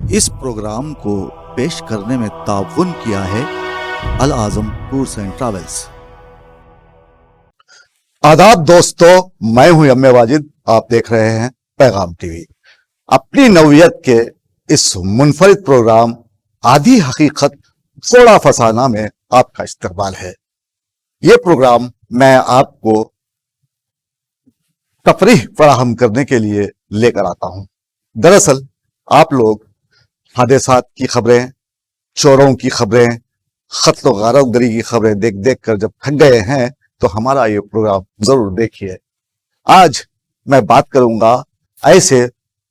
اس programme کو پیش کرنے میں تعاون کیا ہے العظم ٹورز اینڈ ٹریولز۔ آداب دوستو، میں ہوں ایم واجد، آپ دیکھ رہے ہیں پیغام ٹی وی۔ اپنی نوعیت کے اس منفرد پروگرام آدھی حقیقت تھوڑا فسانہ میں آپ کا استقبال ہے۔ یہ پروگرام میں آپ کو تفریح فراہم کرنے کے لیے لے کر آتا ہوں۔ دراصل آپ لوگ حادثات کی خبریں، چوروں کی خبریں، قتل و غارت گری کی خبریں دیکھ دیکھ کر جب تھک گئے ہیں تو ہمارا یہ پروگرام ضرور دیکھیے۔ آج میں بات کروں گا ایسے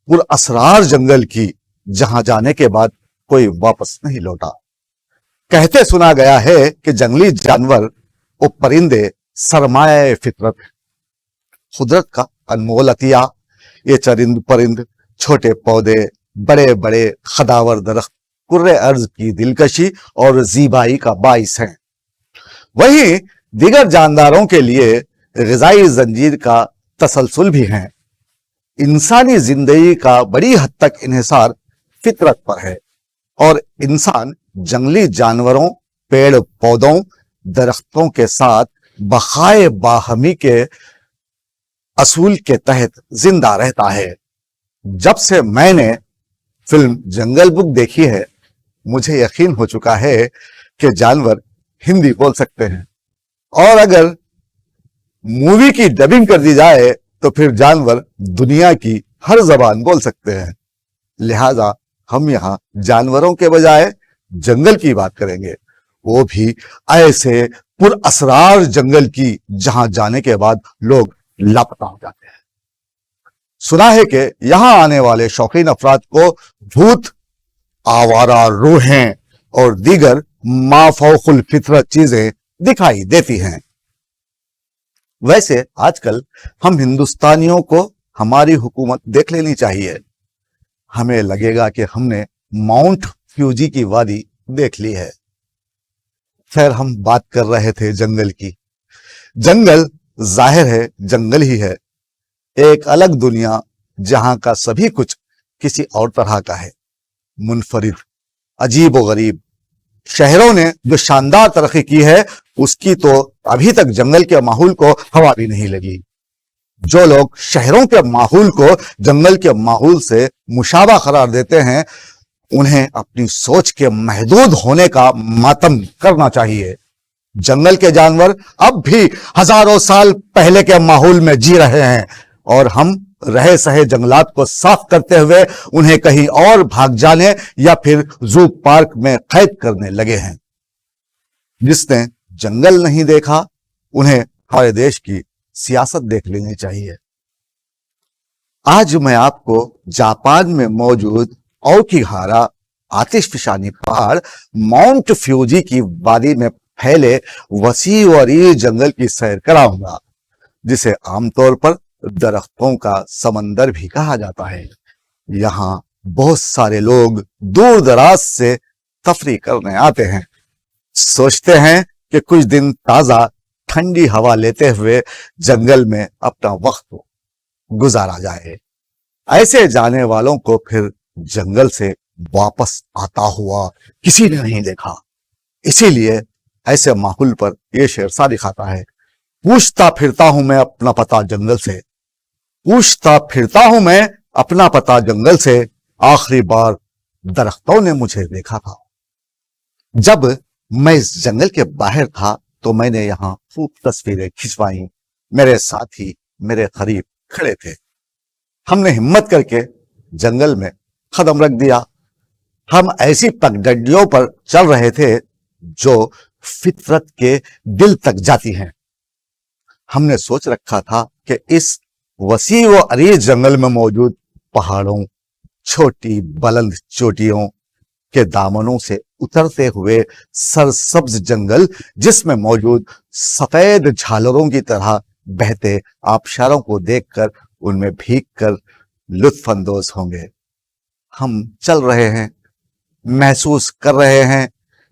پر اسرار جنگل کی جہاں جانے کے بعد کوئی واپس نہیں لوٹا۔ کہتے سنا گیا ہے کہ جنگلی جانور و پرندے سرمایہ فطرت، قدرت کا انمول عطیہ۔ یہ چرند پرند، چھوٹے پودے، بڑے بڑے خداور درخت کرۂ ارض کی دلکشی اور زیبائی کا باعث ہیں۔ وہیں دیگر جانداروں کے لیے غذائی زنجیر کا تسلسل بھی ہیں۔ انسانی زندگی کا بڑی حد تک انحصار فطرت پر ہے، اور انسان جنگلی جانوروں، پیڑ پودوں، درختوں کے ساتھ بقائے باہمی کے اصول کے تحت زندہ رہتا ہے۔ جب سے میں نے فلم جنگل بک دیکھی ہے، مجھے یقین ہو چکا ہے کہ جانور ہندی بول سکتے ہیں، اور اگر مووی کی ڈبنگ کر دی جائے تو پھر جانور دنیا کی ہر زبان بول سکتے ہیں۔ لہذا ہم یہاں جانوروں کے بجائے جنگل کی بات کریں گے، وہ بھی ایسے پر اسرار جنگل کی جہاں جانے کے بعد لوگ لاپتہ ہو جاتے ہیں۔ سنا ہے کہ یہاں آنے والے شوقین افراد کو بھوت، آوارہ روحیں اور دیگر مافوق الفطرت چیزیں دکھائی دیتی ہیں۔ ویسے آج کل ہم ہندوستانیوں کو ہماری حکومت دیکھ لینی چاہیے۔ ہمیں لگے گا کہ ہم نے ماؤنٹ فیوجی کی وادی دیکھ لی ہے۔ خیر، ہم بات کر رہے تھے جنگل کی۔ جنگل ظاہر ہے جنگل ہی ہے، ایک الگ دنیا جہاں کا سبھی کچھ کسی اور طرح کا ہے، منفرد، عجیب و غریب۔ شہروں نے جو شاندار ترقی کی ہے اس کی تو ابھی تک جنگل کے ماحول کو ہوا بھی نہیں لگی۔ جو لوگ شہروں کے ماحول کو جنگل کے ماحول سے مشابہ قرار دیتے ہیں، انہیں اپنی سوچ کے محدود ہونے کا ماتم کرنا چاہیے۔ جنگل کے جانور اب بھی ہزاروں سال پہلے کے ماحول میں جی رہے ہیں، اور ہم رہے سہے جنگلات کو صاف کرتے ہوئے انہیں کہیں اور بھاگ جانے یا پھر زو پارک میں قید کرنے لگے ہیں۔ جس نے جنگل نہیں دیکھا انہیں ہمارے دیش کی سیاست دیکھ لینی چاہیے۔ آج میں آپ کو جاپان میں موجود اوکیہارا آتش فشانی پہاڑ ماؤنٹ فیوجی کی وادی میں پھیلے وسیع و عریض جنگل کی سیر کراؤں گا، جسے عام طور پر درختوں کا سمندر بھی کہا جاتا ہے۔ یہاں بہت سارے لوگ دور دراز سے تفریح کرنے آتے ہیں، سوچتے ہیں کہ کچھ دن تازہ ٹھنڈی ہوا لیتے ہوئے جنگل میں اپنا وقت گزارا جائے۔ ایسے جانے والوں کو پھر جنگل سے واپس آتا ہوا کسی نے نہیں دیکھا۔ اسی لیے ایسے ماحول پر یہ شعر صادق آتا ہے: پوچھتا پھرتا ہوں میں اپنا پتہ جنگل سے، پوچھتا پھرتا ہوں میں اپنا پتہ جنگل سے، آخری بار درختوں نے مجھے دیکھا تھا۔ جب میں اس جنگل کے باہر تھا تو میں نے یہاں خوب تصویریں کھنچوائیں۔ میرے ساتھی میرے قریب کھڑے تھے۔ ہم نے ہمت کر کے جنگل میں قدم رکھ دیا۔ ہم ایسی پگڈنڈیوں پر چل رہے تھے جو فطرت کے دل تک جاتی ہیں۔ ہم نے سوچ رکھا تھا کہ اس وسیع و عریض جنگل میں موجود پہاڑوں، چھوٹی بلند چوٹیوں کے دامنوں سے اترتے ہوئے سرسبز جنگل، جس میں موجود سفید جھالروں کی طرح بہتے آبشاروں کو دیکھ کر ان میں بھیگ کر لطف اندوز ہوں گے۔ ہم چل رہے ہیں، محسوس کر رہے ہیں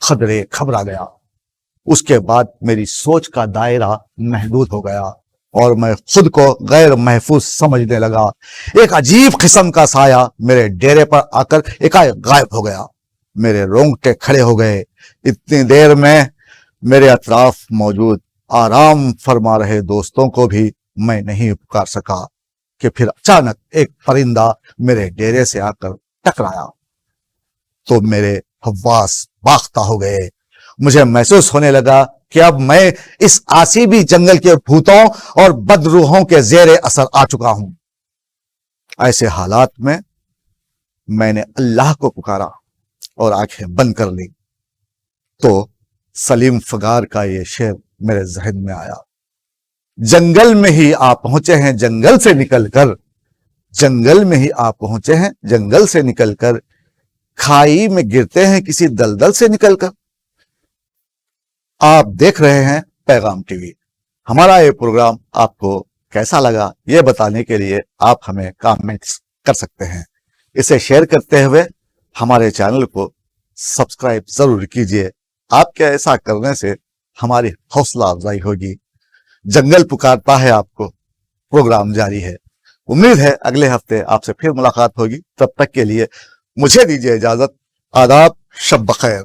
خطرے گھبرا گیا. اس کے بعد میری سوچ کا دائرہ محدود ہو گیا اور میں خود کو غیر محفوظ سمجھنے لگا. ایک عجیب قسم کا سایہ میرے ڈیرے پر آ کر ایکائک غائب ہو گیا. میرے رونگٹے کھڑے ہو گئے. اتنی دیر میں میرے اطراف موجود آرام فرما رہے دوستوں کو بھی میں نہیں پکار سکا کہ پھر اچانک ایک پرندہ میرے ڈیرے سے آ کر ٹکرایا تو میرے حواس باختہ ہو گئے. مجھے محسوس ہونے لگا کہ اب میں اس آسیبی جنگل کے بھوتوں اور بدروحوں کے زیر اثر آ چکا ہوں. ایسے حالات میں نے اللہ کو پکارا اور آنکھیں بند کر لی تو سلیم فغار کا یہ شعر میرے ذہن میں آیا. جنگل میں ہی آپ پہنچے ہیں جنگل سے نکل کر, جنگل میں ہی آپ پہنچے ہیں جنگل سے نکل کر, کھائی میں گرتے ہیں کسی دلدل سے نکل کر. آپ دیکھ رہے ہیں پیغام ٹی وی. ہمارا یہ پروگرام آپ کو کیسا لگا یہ بتانے کے لیے آپ ہمیں کامنٹس کر سکتے ہیں. اسے شیئر کرتے ہوئے ہمارے چینل کو سبسکرائب ضرور کیجیے. آپ کے ایسا کرنے سے ہماری حوصلہ افزائی ہوگی. جنگل پکارتا ہے آپ کو پروگرام جاری ہے. امید ہے اگلے ہفتے آپ سے پھر ملاقات ہوگی. تب تک کے لیے مجھے دیجیے اجازت. آداب. شب بخیر.